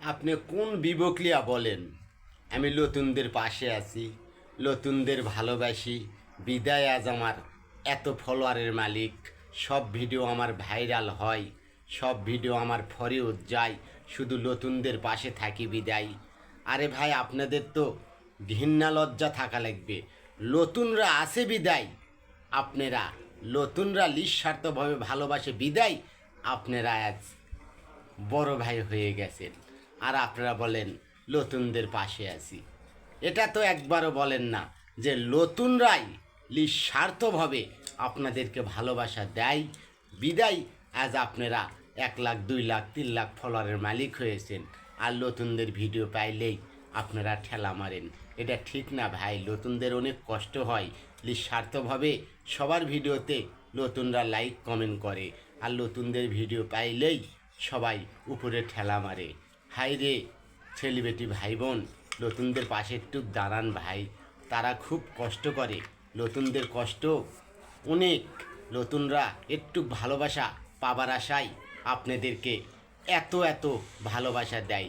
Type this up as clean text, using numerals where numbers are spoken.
আপনি কোন বিবকলিয়া বলেন? আমি নতুনদের পাশে আছি, নতুনদের ভালোবাসি, বিদায় আজ আমার এত ফলোয়ারের মালিক। সব ভিডিও আমার ভাইরাল হয়, সব ভিডিও আমার ফরিউদ যায়, শুধু নতুনদের পাশে থাকি বিদায়। আরে ভাই, আপনাদের তো ঘৃণা লজ্জা থাকা লাগবে। নতুনরা আছে বিদায়, আপনারা নতুনরা নিঃস্বার্থভাবে ভালোবাসে বিদায়, আপনারা আজ বড় ভাই হয়ে গেছেন, আর আপনারা বলেন নতুনদের পাশে আছি। এটা তো একবারও বলেন না যে নতুনরাই নিঃস্বার্থভাবে আপনাদেরকে ভালোবাসা দেয় বিদায় আজ আপনারা 1 লাখ 2 লাখ 3 লাখ ফলোয়ারের মালিক হয়েছেন, আর নতুনদের ভিডিও পাইলেই আপনারা ঠেলা মারেন। এটা ঠিক না ভাই, নতুনদের অনেক কষ্ট হয়। নিঃস্বার্থভাবে সবার ভিডিওতে নতুনরা লাইক কমেন্ট করে, আর নতুনদের ভিডিও পাইলেই সবাই উপরে ঠেলা মারে। হাই রে ছেলেবেটি ভাই বোন, নতুনদের পাশে একটু দাঁড়ান ভাই, তারা খুব কষ্ট করে, নতুনদের কষ্ট অনেক। নতুনরা একটু ভালোবাসা পাবার আশায় আপনাদেরকে এত এত ভালোবাসা দেয়।